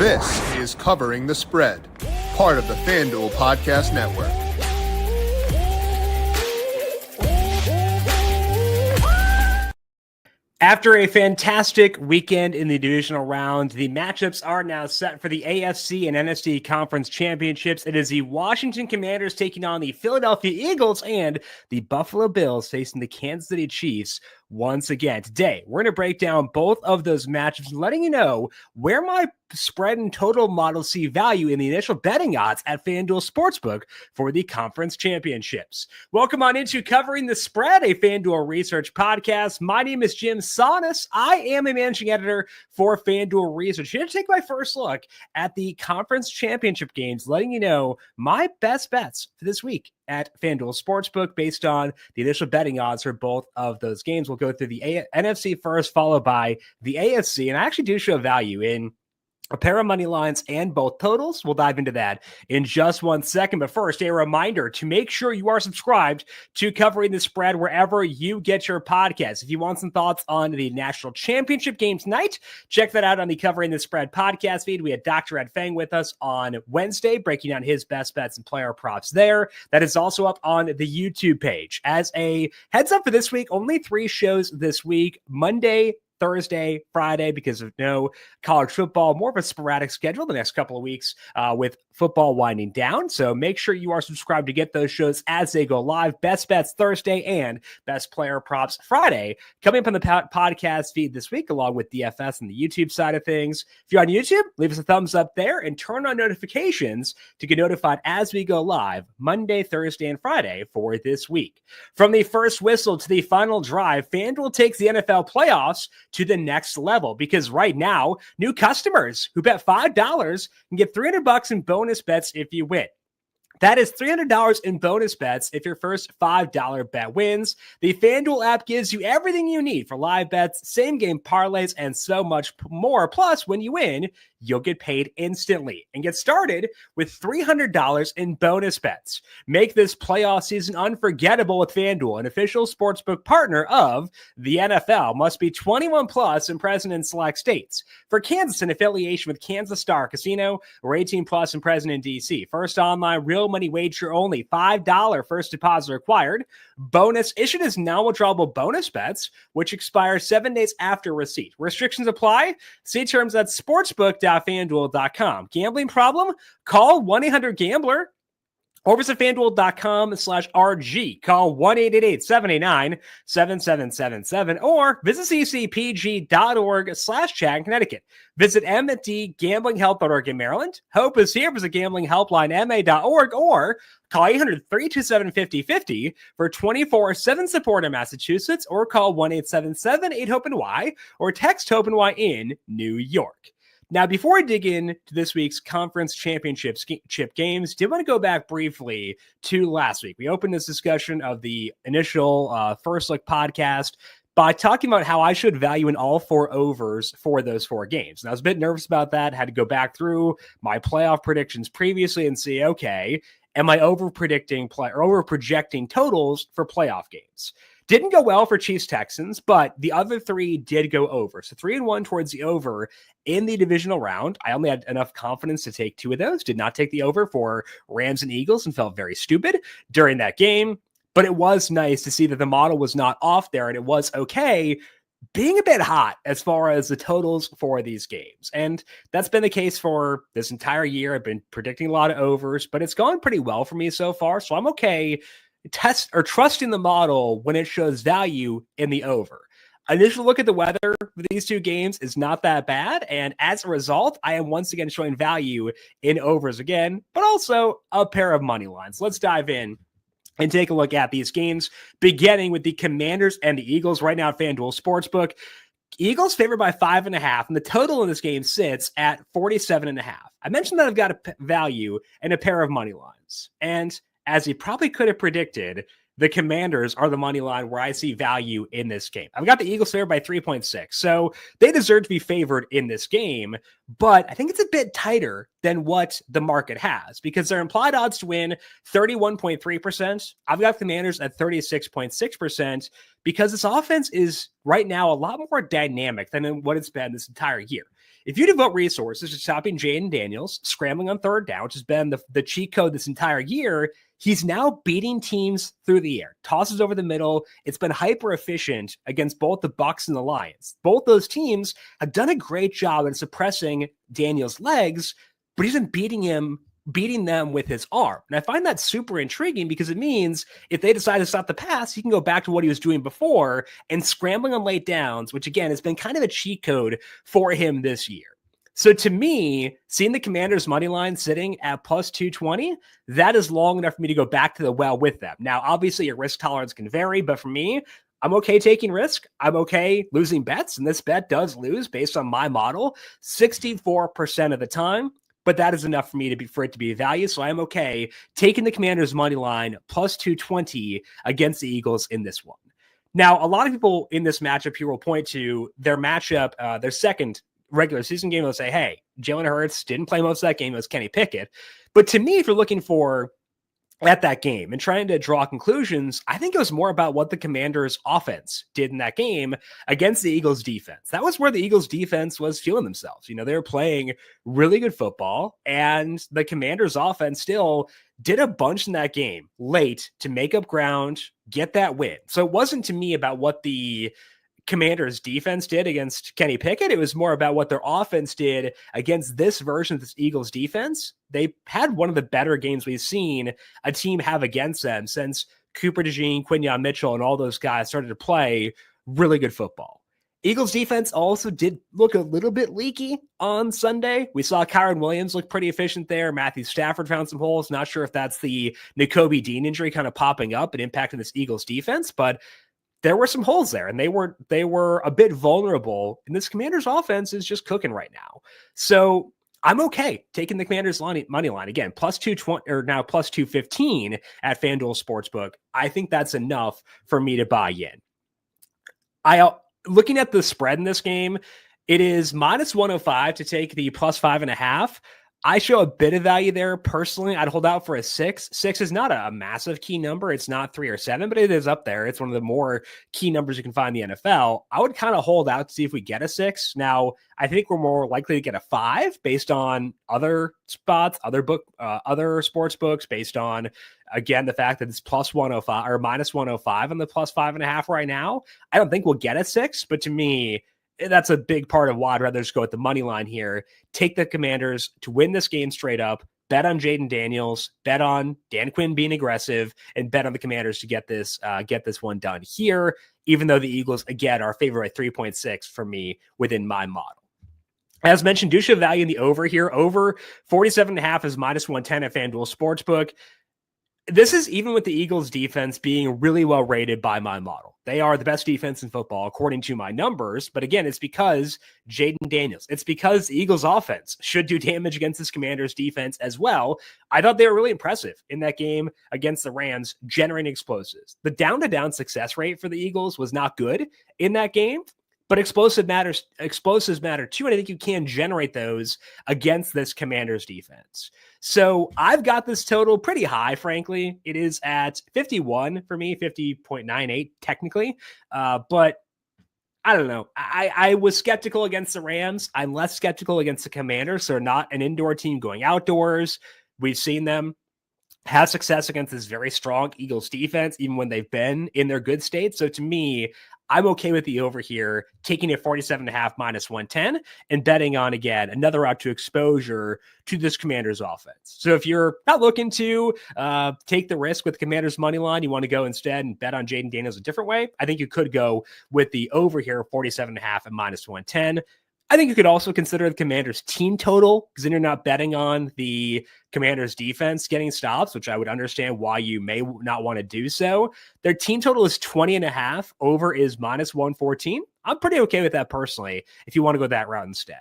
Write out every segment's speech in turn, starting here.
This is Covering the Spread, part of the FanDuel Podcast Network. After a fantastic weekend in the divisional round, the matchups are now set for the AFC and NFC Conference Championships. It is the Washington Commanders taking on the Philadelphia Eagles and the Buffalo Bills facing the Kansas City Chiefs once again. Today, we're going to break down both of those matchups, letting you know where my spread and total models see value in the initial betting odds at FanDuel Sportsbook for the conference championships. Welcome on into Covering the Spread, a FanDuel Research podcast. My name is JimSannes. I am a managing editor for FanDuel Research. Here to take my first look at the conference championship games, letting you know my best bets for this week at FanDuel Sportsbook based on the initial betting odds for both of those games. We'll go through the NFC first, followed by the AFC, and I actually do show value in a pair of money lines and both totals. We'll dive into that in just 1 second. But first, a reminder to make sure you are subscribed to Covering the Spread wherever you get your podcasts. If you want some thoughts on the national championship game tonight, check that out on the Covering the Spread podcast feed. We had Dr. Ed Fang with us on Wednesday, breaking down his best bets and player props there. That is also up on the YouTube page. As a heads up for this week, only 3 shows this week: Monday, Thursday, Friday, because of no college football, more of a sporadic schedule the next couple of weeks with football winding down. So make sure you are subscribed to get those shows as they go live. Best bets Thursday and best player props Friday coming up on the podcast feed this week, along with DFS and the YouTube side of things. If you're on YouTube, leave us a thumbs up there and turn on notifications to get notified as we go live Monday, Thursday, and Friday for this week. From the first whistle to the final drive, FanDuel takes the NFL playoffs to the next level, because right now, new customers who bet $5 can get $300 in bonus bets if you win. That is $300 in bonus bets if your first $5 bet wins. The FanDuel app gives you everything you need for live bets, same-game parlays, and so much more. Plus, when you win, you'll get paid instantly and get started with $300 in bonus bets. Make this playoff season unforgettable with FanDuel, an official sportsbook partner of the NFL. Must be 21 plus and present in select states. For Kansas, an affiliation with Kansas Star Casino, or 18 plus and present in DC. First online real money wager only. $5 first deposit required. Bonus issued as non-withdrawable bonus bets, which expire 7 days after receipt. Restrictions apply. See terms at sportsbook.fanduel.com. Gambling problem? Call 1-800-GAMBLER. Or visit FanDuel.com/RG. Call 1-888-789-7777 or visit ccpg.org/chat in Connecticut. Visit mdgamblinghelp.org in Maryland. Hope is here. Visit gamblinghelplinema.org or call 800-327-5050 for 24/7 support in Massachusetts, or call 1-877-8-HOPE-NY or text HOPE-NY in New York. Now, before we dig into this week's conference championship games, did want to go back briefly to last week. We opened this discussion of the initial First Look podcast by talking about how I should value in all 4 overs for those 4 games. And I was a bit nervous about that. Had to go back through my playoff predictions previously and see, okay, am I over projecting totals for playoff games? Didn't go well for Chiefs Texans, but the other 3 did go over. So 3-1 towards the over in the divisional round. I only had enough confidence to take 2 of those. Did not take the over for Rams and Eagles and felt very stupid during that game. But it was nice to see that the model was not off there, and it was okay being a bit hot as far as the totals for these games. And that's been the case for this entire year. I've been predicting a lot of overs, but it's gone pretty well for me so far. So I'm okay trusting the model when it shows value in the over. Initial look at the weather for these 2 games is not that bad, and as a result, I am once again showing value in overs again, but also a pair of money lines. Let's dive in and take a look at these games, beginning with the Commanders and the Eagles right now at FanDuel Sportsbook. Eagles favored by 5.5, and the total in this game sits at 47.5. I mentioned that I've got a value and a pair of money lines, and as you probably could have predicted, the Commanders are the money line where I see value in this game. I've got the Eagles favored by 3.6, so they deserve to be favored in this game, but I think it's a bit tighter than what the market has because their implied odds to win 31.3%. I've got the Commanders at 36.6% because this offense is right now a lot more dynamic than what it's been this entire year. if you devote resources to stopping Jaden Daniels, scrambling on third down, which has been the cheat code this entire year, he's now beating teams through the air, tosses over the middle. It's been hyper efficient against both the Bucs and the Lions. Both those teams have done a great job in suppressing Daniels' legs, but he's been beating them with his arm. And I find that super intriguing because it means if they decide to stop the pass, he can go back to what he was doing before and scrambling on late downs, which again has been kind of a cheat code for him this year. So to me, seeing the Commanders money line sitting at plus 220, that is long enough for me to go back to the well with them. Now, obviously your risk tolerance can vary, but for me, I'm okay taking risk. I'm okay losing bets. And this bet does lose based on my model 64% of the time. But that is enough for me for it to be a value. So I'm okay taking the Commanders money line plus 220 against the Eagles in this one. Now, a lot of people in this matchup here will point to their matchup, their second regular season game. They'll say, hey, Jalen Hurts didn't play most of that game. It was Kenny Pickett. But to me, if you're looking for at that game and trying to draw conclusions, I think it was more about what the Commanders offense did in that game against the Eagles defense. That was where the Eagles defense was feeling themselves. You know, they were playing really good football, and the Commanders offense still did a bunch in that game late to make up ground, get that win. So it wasn't to me about what the Commanders defense did against Kenny Pickett. It was more about what their offense did against this version of this Eagles defense. They had one of the better games we've seen a team have against them since Cooper DeJean, Quinyon Mitchell, and all those guys started to play really good football. Eagles defense also did look a little bit leaky on Sunday. We saw Kyron Williams look pretty efficient there. Matthew Stafford found some holes. Not sure if that's the Nakobe Dean injury kind of popping up and impacting this Eagles defense, but there were some holes there, and they were a bit vulnerable, and this Commanders offense is just cooking right now. So I'm okay taking the Commanders money line again, plus 220 or now plus 215 at FanDuel Sportsbook. I think that's enough for me to buy in. Looking at the spread in this game, it is minus 105 to take the plus 5.5. I show a bit of value there. Personally, I'd hold out for a 6. 6 is not a massive key number. It's not 3 or 7, but it is up there. It's one of the more key numbers you can find in the NFL. I would kind of hold out to see if we get a 6. Now, I think we're more likely to get a 5 based on other spots, other sports books, based on, again, the fact that it's plus 105 or minus 105 on the plus 5.5 right now. I don't think we'll get a 6, but to me, that's a big part of why I'd rather just go with the money line here. Take the Commanders to win this game straight up. Bet on Jaden Daniels. Bet on Dan Quinn being aggressive, and bet on the Commanders to get this one done here. Even though the Eagles again are favored by 3.6 for me within my model. As mentioned, do show value in the over here. Over 47.5 is minus 110 at FanDuel Sportsbook. This is even with the Eagles defense being really well rated by my model. They are the best defense in football, according to my numbers. But again, it's because Jaden Daniels. It's because the Eagles offense should do damage against this Commanders defense as well. I thought they were really impressive in that game against the Rams, generating explosives. The down-to-down success rate for the Eagles was not good in that game, but explosives matter too, and I think you can generate those against this Commanders defense. So I've got this total pretty high, frankly. It is at 51 for me, 50.98 technically. But I don't know. I was skeptical against the Rams. I'm less skeptical against the Commanders. So they're not an indoor team going outdoors. We've seen them have success against this very strong Eagles defense, even when they've been in their good state. So to me, I'm okay with the over here, taking it 47.5 minus 110 and betting on, again, another route to exposure to this Commanders offense. So if you're not looking to take the risk with Commanders money line, you want to go instead and bet on Jaden Daniels a different way, I think you could go with the over here, 47.5 and minus 110. I think you could also consider the Commanders team total, because then you're not betting on the Commanders defense getting stops, which I would understand why you may not want to do so. Their team total is 20.5. Over is minus 114. I'm pretty okay with that personally, if you want to go that route instead.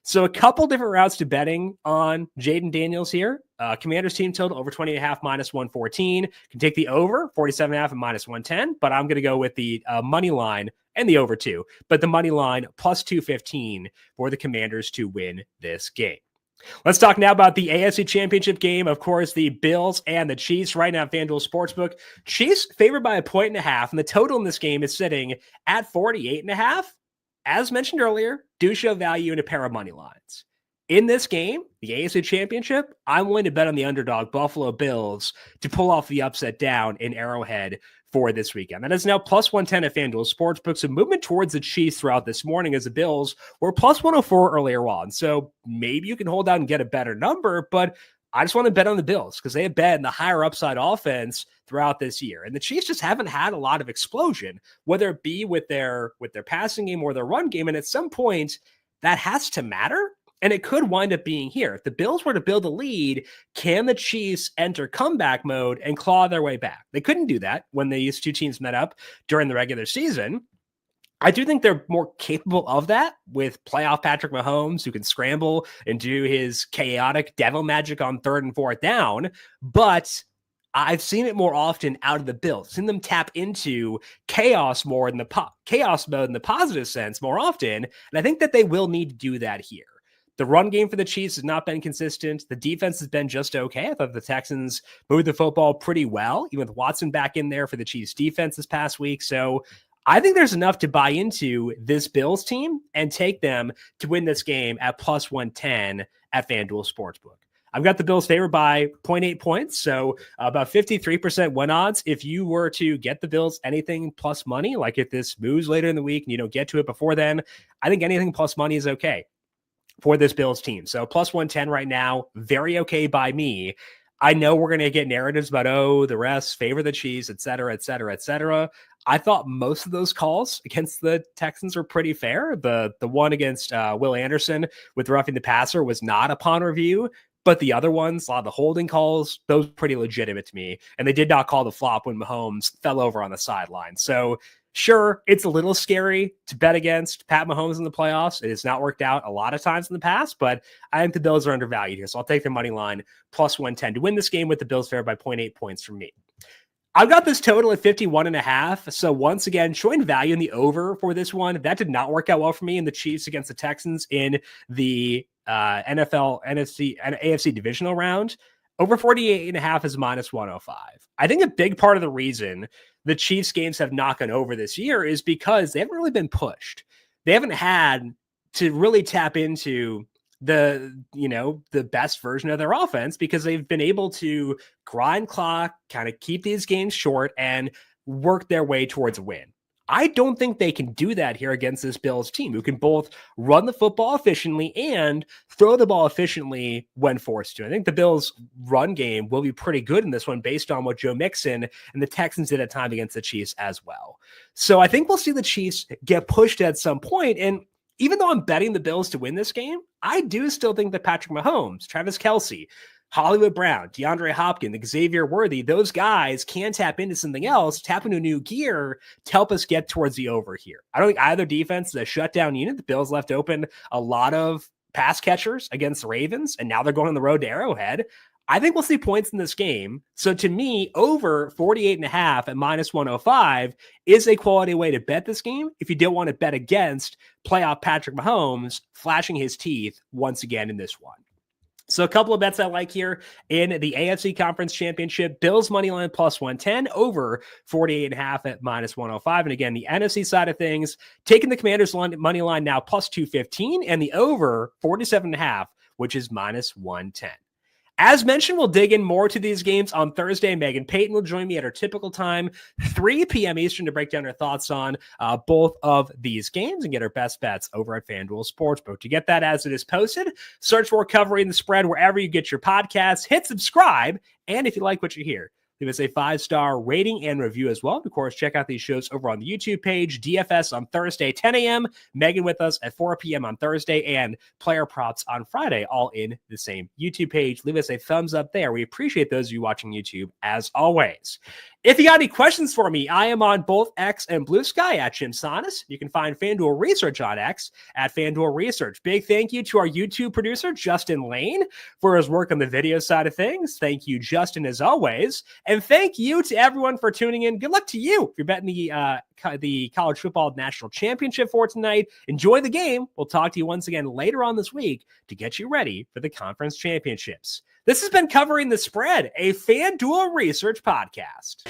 So a couple different routes to betting on Jaden Daniels here. Commanders team total over 20.5 minus 114. Can take the over 47.5 and minus 110, but I'm going to go with the money line and the over 2, but the money line plus 215 for the Commanders to win this game. Let's talk now about the AFC Championship game. Of course, the Bills and the Chiefs right now at FanDuel Sportsbook. Chiefs favored by 1.5, and the total in this game is sitting at 48.5. As mentioned earlier, do show value in a pair of money lines. In this game, the AFC Championship, I'm willing to bet on the underdog Buffalo Bills to pull off the upset down in Arrowhead for this weekend. That is now plus 110 at FanDuel Sportsbook. So movement towards the Chiefs throughout this morning as the Bills were plus 104 earlier on. So maybe you can hold out and get a better number, but I just want to bet on the Bills because they have been the higher upside offense throughout this year. And the Chiefs just haven't had a lot of explosion, whether it be with their passing game or their run game. And at some point, that has to matter. And it could wind up being here. If the Bills were to build a lead, can the Chiefs enter comeback mode and claw their way back? They couldn't do that when these two teams met up during the regular season. I do think they're more capable of that with playoff Patrick Mahomes, who can scramble and do his chaotic devil magic on 3rd and 4th down. But I've seen it more often out of the Bills, seen them tap into chaos more in the chaos mode in the positive sense more often. And I think that they will need to do that here. The run game for the Chiefs has not been consistent. The defense has been just okay. I thought the Texans moved the football pretty well, even with Watson back in there for the Chiefs defense this past week. So I think there's enough to buy into this Bills team and take them to win this game at plus 110 at FanDuel Sportsbook. I've got the Bills favored by 0.8 points, so about 53% win odds. If you were to get the Bills anything plus money, like if this moves later in the week and you don't get to it before then, I think anything plus money is okay for this Bills team. So plus 110 right now, very okay by me. I know we're going to get narratives about, the refs favor the Chiefs, et cetera, et cetera, et cetera. I thought most of those calls against the Texans were pretty fair. The one against Will Anderson with roughing the passer was not upon review, but the other ones, a lot of the holding calls, those were pretty legitimate to me. And they did not call the flop when Mahomes fell over on the sideline. So sure, it's a little scary to bet against Pat Mahomes in the playoffs. It has not worked out a lot of times in the past, but I think the Bills are undervalued here. So I'll take the money line plus 110 to win this game with the Bills fair by 0.8 points from me. I've got this total at 51.5. So once again, showing value in the over for this one. That did not work out well for me in the Chiefs against the Texans in the NFL, NFC, and AFC divisional round. Over 48.5 is minus 105. I think a big part of the reason the Chiefs games have not gone over this year is because they haven't really been pushed. They haven't had to really tap into the best version of their offense because they've been able to grind clock, kind of keep these games short and work their way towards a win. I don't think they can do that here against this Bills team who can both run the football efficiently and throw the ball efficiently when forced to. I think the Bills run game will be pretty good in this one based on what Joe Mixon and the Texans did at times against the Chiefs as well. So I think we'll see the Chiefs get pushed at some point. And even though I'm betting the Bills to win this game, I do still think that Patrick Mahomes, Travis Kelce, Hollywood Brown, DeAndre Hopkins, Xavier Worthy, those guys can tap into something else, tap into new gear to help us get towards the over here. I don't think either defense is a shutdown unit. The Bills left open a lot of pass catchers against the Ravens, and now they're going on the road to Arrowhead. I think we'll see points in this game. So to me, over 48.5 at minus 105 is a quality way to bet this game if you don't want to bet against playoff Patrick Mahomes flashing his teeth once again in this one. So a couple of bets I like here in the AFC Conference Championship. Bills money line plus 110, over 48.5 at minus 105. And again, the NFC side of things, taking the Commanders money line now plus 215 and the over 47.5, which is minus 110. As mentioned, we'll dig in more to these games on Thursday. Megan Payton will join me at our typical time, 3 p.m. Eastern, to break down her thoughts on both of these games and get our best bets over at FanDuel Sportsbook. To get that as it is posted, search for Covering the Spread wherever you get your podcasts. Hit subscribe, and if you like what you hear, leave us a 5-star rating and review as well. Of course, check out these shows over on the YouTube page. DFS on Thursday, 10 a.m. Megan with us at 4 p.m. on Thursday, and Player Props on Friday, all in the same YouTube page. Leave us a thumbs up there. We appreciate those of you watching YouTube as always. If you got any questions for me, I am on both X and Blue Sky at JimSannes. You can find FanDuel Research on X at FanDuel Research. Big thank you to our YouTube producer, Justin Lane, for his work on the video side of things. Thank you, Justin, as always. And thank you to everyone for tuning in. Good luck to you if you're betting the college football national championship for tonight. Enjoy the game. We'll talk to you once again later on this week to get you ready for the conference championships. This has been Covering the Spread, a FanDuel Research podcast.